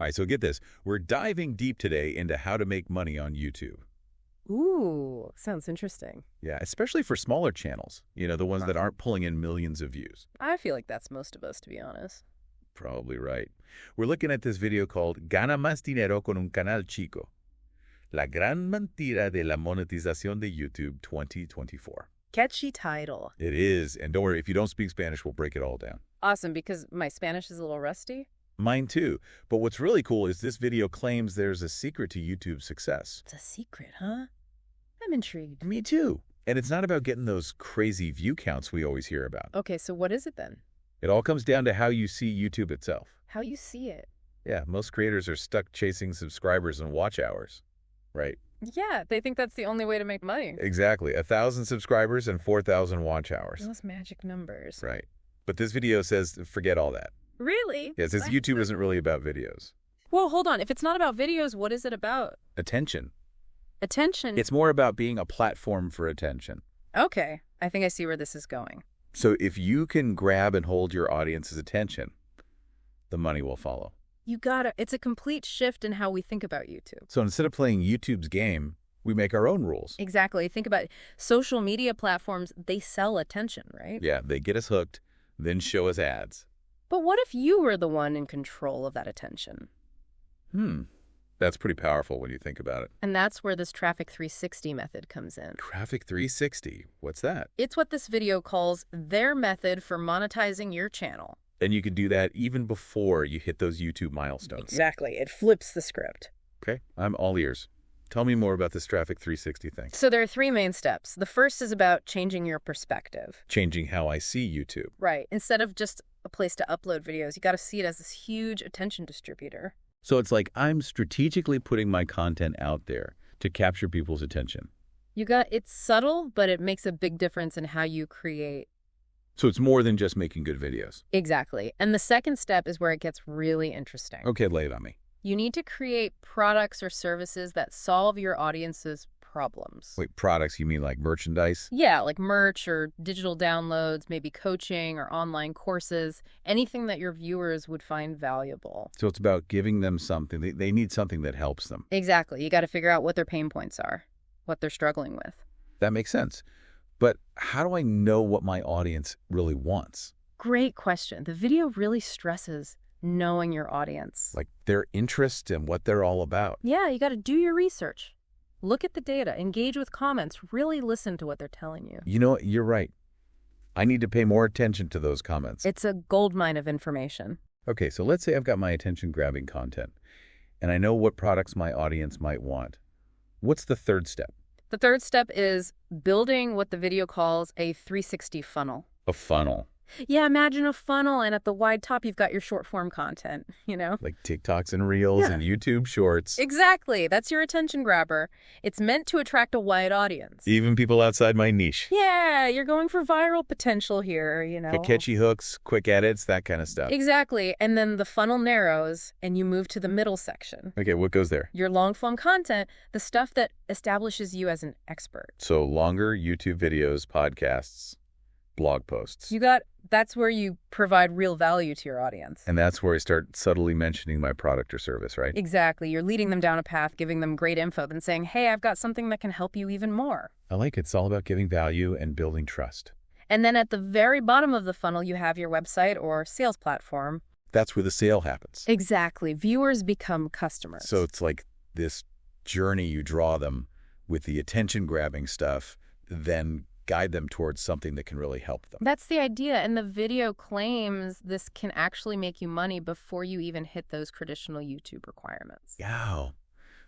All right, so get this. We're diving deep today into how to make money on YouTube. Ooh, sounds interesting. Yeah, especially for smaller channels, the ones that aren't pulling in millions of views. I feel like that's most of us, to be honest. Probably right. We're looking at this video called Gana más dinero con un canal chico. La gran mentira de la monetización de YouTube 2024. Catchy title. It is, and don't worry, if you don't speak Spanish, we'll break it all down. Awesome, because my Spanish is a little rusty. Mine too. But what's really cool is this video claims there's a secret to YouTube's success. It's a secret, huh? I'm intrigued. Me too. And it's not about getting those crazy view counts we always hear about. Okay, so what is it then? It all comes down to how you see YouTube itself. How you see it. Yeah, most creators are stuck chasing subscribers and watch hours, right? Yeah, they think that's the only way to make money. Exactly. 1,000 subscribers and 4,000 watch hours. Those magic numbers. Right. But this video says forget all that. Really? Yeah, it says YouTube isn't really about videos. Well, hold on. If it's not about videos, what is it about? Attention. Attention? It's more about being a platform for attention. Okay. I think I see where this is going. So if you can grab and hold your audience's attention, the money will follow. You gotta. It's a complete shift in how we think about YouTube. So instead of playing YouTube's game, we make our own rules. Exactly. Think about it. Social media platforms, they sell attention, right? Yeah, they get us hooked, then show us ads. But what if you were the one in control of that attention? That's pretty powerful when you think about it. And that's where this Traffic 360 method comes in. Traffic 360, what's that? It's what this video calls their method for monetizing your channel. And you can do that even before you hit those YouTube milestones. Exactly. It flips the script. Okay, I'm all ears. Tell me more about this Traffic 360 thing. So there are three main steps. The first is about changing your perspective. Changing how I see YouTube. Right. Instead of just a place to upload videos, you got to see it as this huge attention distributor. So it's like I'm strategically putting my content out there to capture people's attention. It's subtle, but it makes a big difference in how you create. So it's more than just making good videos. Exactly. And the second step is where it gets really interesting. Okay, lay it on me. You need to create products or services that solve your audience's problems. Wait, products, you mean like merchandise? Yeah, like merch or digital downloads, maybe coaching or online courses, anything that your viewers would find valuable. So it's about giving them something. They need something that helps them. Exactly. You got to figure out what their pain points are, what they're struggling with. That makes sense. But how do I know what my audience really wants? Great question. The video really stresses knowing your audience. Like their interest and what they're all about. Yeah, you got to do your research. Look at the data, engage with comments, really listen to what they're telling you. You know what? You're right. I need to pay more attention to those comments. It's a goldmine of information. Okay, so let's say I've got my attention-grabbing content, and I know what products my audience might want. What's the third step? The third step is building what the video calls a 360 funnel. A funnel. Yeah, imagine a funnel, and at the wide top, you've got your short-form content, Like TikToks and Reels and YouTube Shorts. Exactly. That's your attention grabber. It's meant to attract a wide audience. Even people outside my niche. Yeah, you're going for viral potential here, For catchy hooks, quick edits, that kind of stuff. Exactly. And then the funnel narrows, and you move to the middle section. Okay, what goes there? Your long-form content, the stuff that establishes you as an expert. So longer YouTube videos, podcasts, blog posts. That's where you provide real value to your audience. And that's where I start subtly mentioning my product or service, right? Exactly. You're leading them down a path, giving them great info, then saying, hey, I've got something that can help you even more. I like it. It's all about giving value and building trust. And then at the very bottom of the funnel, you have your website or sales platform. That's where the sale happens. Exactly. Viewers become customers. So it's like this journey you draw them with the attention-grabbing stuff, then guide them towards something that can really help them. That's the idea. And the video claims this can actually make you money before you even hit those traditional YouTube requirements. Wow.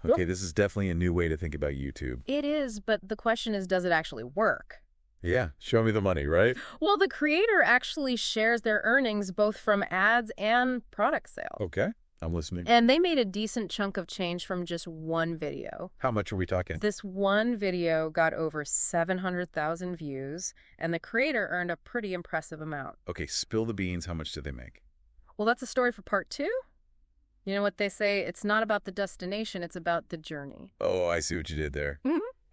Okay, This is definitely a new way to think about YouTube. It is, but the question is, does it actually work? Yeah, show me the money, right? Well, the creator actually shares their earnings both from ads and product sales. Okay, I'm listening. And they made a decent chunk of change from just one video. How much are we talking? This one video got over 700,000 views, and the creator earned a pretty impressive amount. Okay, spill the beans. How much did they make? Well, that's a story for part 2. You know what they say? It's not about the destination, it's about the journey. Oh, I see what you did there.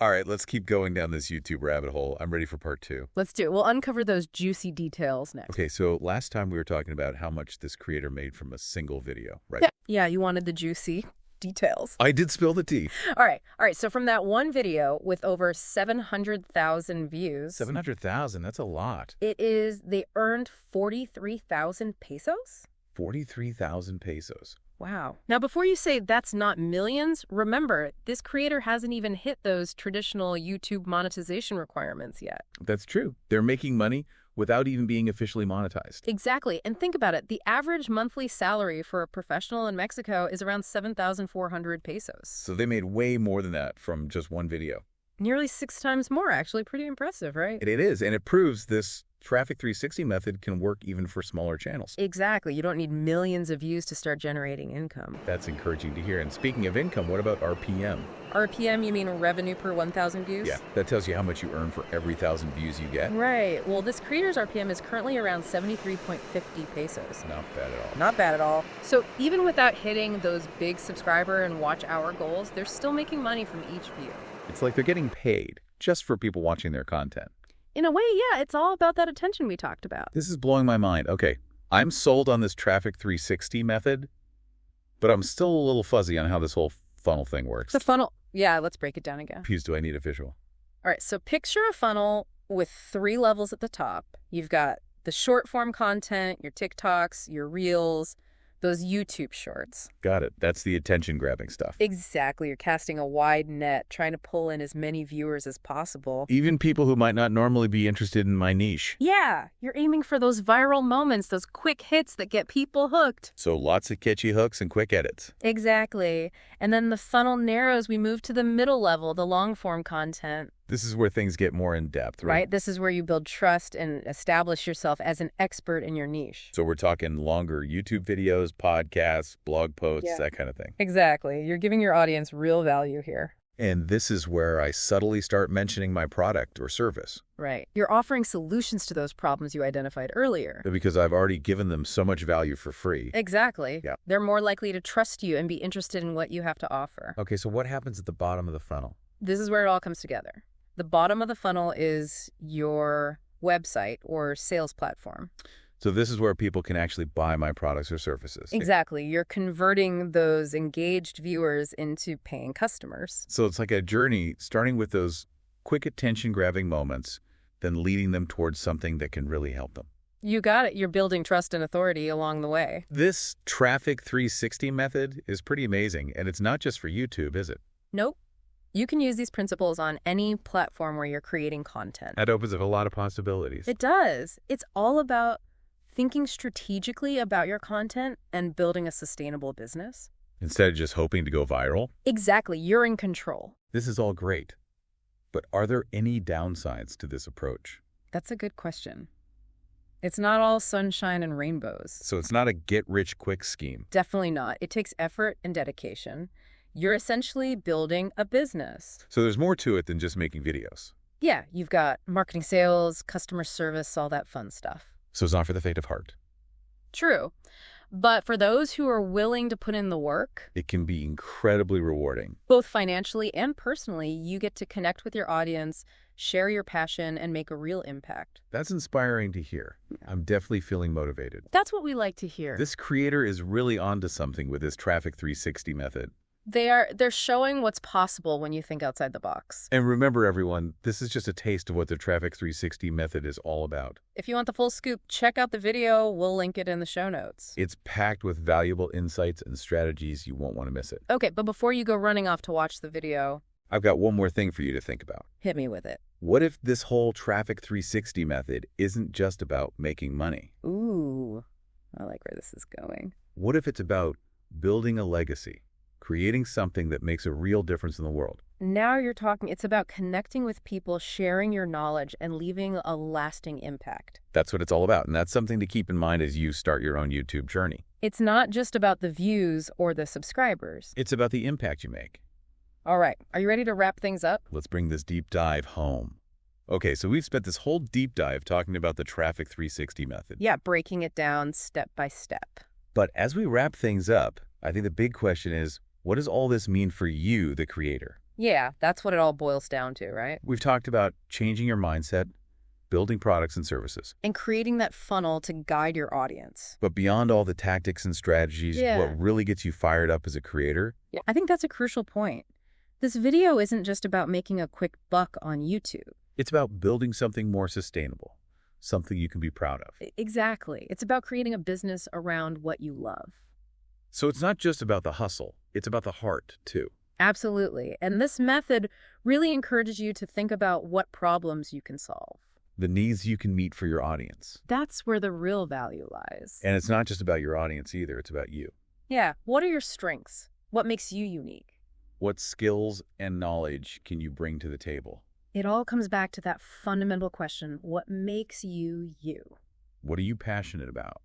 All right, let's keep going down this YouTube rabbit hole. I'm ready for part 2. Let's do it. We'll uncover those juicy details next. Okay, so last time we were talking about how much this creator made from a single video, right? Yeah, you wanted the juicy details. I did spill the tea. All right. So from that one video with over 700,000 views. 700,000, that's a lot. They earned 43,000 pesos? 43,000 pesos. Wow. Now, before you say that's not millions, remember, this creator hasn't even hit those traditional YouTube monetization requirements yet. That's true. They're making money without even being officially monetized. Exactly. And think about it. The average monthly salary for a professional in Mexico is around 7,400 pesos. So they made way more than that from just one video. Nearly 6 times more, actually. Pretty impressive, right? It is, and it proves this Traffic 360 method can work even for smaller channels. Exactly. You don't need millions of views to start generating income. That's encouraging to hear. And speaking of income, what about RPM? RPM, you mean revenue per 1,000 views? Yeah, that tells you how much you earn for every 1,000 views you get. Right. Well, this creator's RPM is currently around 73.50 pesos. Not bad at all. Not bad at all. So even without hitting those big subscriber and watch hour goals, they're still making money from each view. It's like they're getting paid just for people watching their content. In a way, yeah, it's all about that attention we talked about. This is blowing my mind. Okay, I'm sold on this Traffic 360 method, but I'm still a little fuzzy on how this whole funnel thing works. The funnel, yeah, let's break it down again. Please, do I need a visual? All right, so picture a funnel with 3 levels at the top. You've got the short form content, your TikToks, your Reels, those YouTube shorts. Got it. That's the attention-grabbing stuff. Exactly. You're casting a wide net, trying to pull in as many viewers as possible. Even people who might not normally be interested in my niche. Yeah, you're aiming for those viral moments, those quick hits that get people hooked. So lots of catchy hooks and quick edits. Exactly. And then the funnel narrows, we move to the middle level, the long-form content. This is where things get more in-depth, right? This is where you build trust and establish yourself as an expert in your niche. So we're talking longer YouTube videos, podcasts, blog posts, that kind of thing. Exactly. You're giving your audience real value here. And this is where I subtly start mentioning my product or service. Right. You're offering solutions to those problems you identified earlier. Because I've already given them so much value for free. Exactly. Yeah. They're more likely to trust you and be interested in what you have to offer. Okay, so what happens at the bottom of the funnel? This is where it all comes together. The bottom of the funnel is your website or sales platform. So this is where people can actually buy my products or services. Exactly. You're converting those engaged viewers into paying customers. So it's like a journey starting with those quick attention-grabbing moments, then leading them towards something that can really help them. You got it. You're building trust and authority along the way. This Traffic 360 method is pretty amazing, and it's not just for YouTube, is it? Nope. You can use these principles on any platform where you're creating content. That opens up a lot of possibilities. It does. It's all about thinking strategically about your content and building a sustainable business. Instead of just hoping to go viral? Exactly. You're in control. This is all great. But are there any downsides to this approach? That's a good question. It's not all sunshine and rainbows. So it's not a get-rich-quick scheme? Definitely not. It takes effort and dedication. You're essentially building a business. So there's more to it than just making videos? Yeah, you've got marketing, sales, customer service, all that fun stuff. So it's not for the faint of heart? True. But for those who are willing to put in the work, it can be incredibly rewarding. Both financially and personally, you get to connect with your audience, share your passion, and make a real impact. That's inspiring to hear. I'm definitely feeling motivated. That's what we like to hear. This creator is really onto something with this Traffic 360 method. They're showing what's possible when you think outside the box. And remember, everyone, this is just a taste of what the Traffic 360 method is all about. If you want the full scoop, check out the video. We'll link it in the show notes. It's packed with valuable insights and strategies. You won't want to miss it. Okay, but before you go running off to watch the video, I've got one more thing for you to think about. Hit me with it. What if this whole Traffic 360 method isn't just about making money? Ooh, I like where this is going. What if it's about building a legacy? Creating something that makes a real difference in the world. Now you're talking. It's about connecting with people, sharing your knowledge, and leaving a lasting impact. That's what it's all about, and that's something to keep in mind as you start your own YouTube journey. It's not just about the views or the subscribers. It's about the impact you make. All right, are you ready to wrap things up? Let's bring this deep dive home. Okay, so we've spent this whole deep dive talking about the Traffic 360 method. Yeah, breaking it down step by step. But as we wrap things up, I think the big question is, what does all this mean for you, the creator? Yeah, that's what it all boils down to, right? We've talked about changing your mindset, building products and services. And creating that funnel to guide your audience. But beyond all the tactics and strategies, Yeah. what really gets you fired up as a creator? Yeah. I think that's a crucial point. This video isn't just about making a quick buck on YouTube. It's about building something more sustainable, something you can be proud of. Exactly. It's about creating a business around what you love. So it's not just about the hustle, it's about the heart, too. Absolutely. And this method really encourages you to think about what problems you can solve. The needs you can meet for your audience. That's where the real value lies. And it's not just about your audience either, it's about you. Yeah. What are your strengths? What makes you unique? What skills and knowledge can you bring to the table? It all comes back to that fundamental question, what makes you you? What are you passionate about?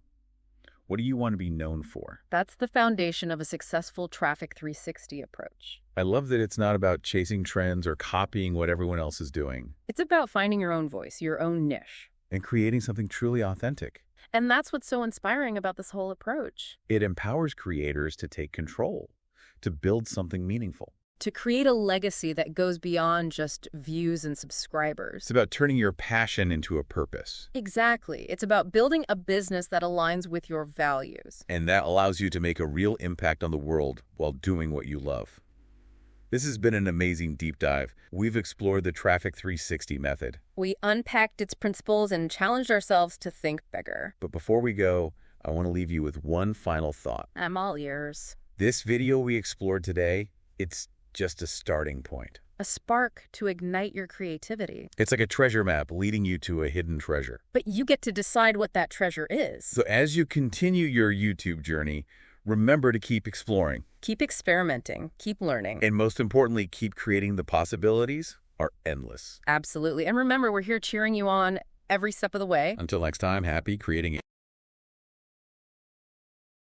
What do you want to be known for? That's the foundation of a successful Traffic 360 approach. I love that it's not about chasing trends or copying what everyone else is doing. It's about finding your own voice, your own niche. And creating something truly authentic. And that's what's so inspiring about this whole approach. It empowers creators to take control, to build something meaningful. To create a legacy that goes beyond just views and subscribers. It's about turning your passion into a purpose. Exactly. It's about building a business that aligns with your values. And that allows you to make a real impact on the world while doing what you love. This has been an amazing deep dive. We've explored the Traffic 360 method. We unpacked its principles and challenged ourselves to think bigger. But before we go, I want to leave you with one final thought. I'm all ears. This video we explored today, it's just a starting point. A spark to ignite your creativity. It's like a treasure map leading you to a hidden treasure. But you get to decide what that treasure is. So as you continue your YouTube journey, remember to keep exploring. Keep experimenting. Keep learning. And most importantly, keep creating. The possibilities are endless. Absolutely. And remember, we're here cheering you on every step of the way. Until next time, happy creating.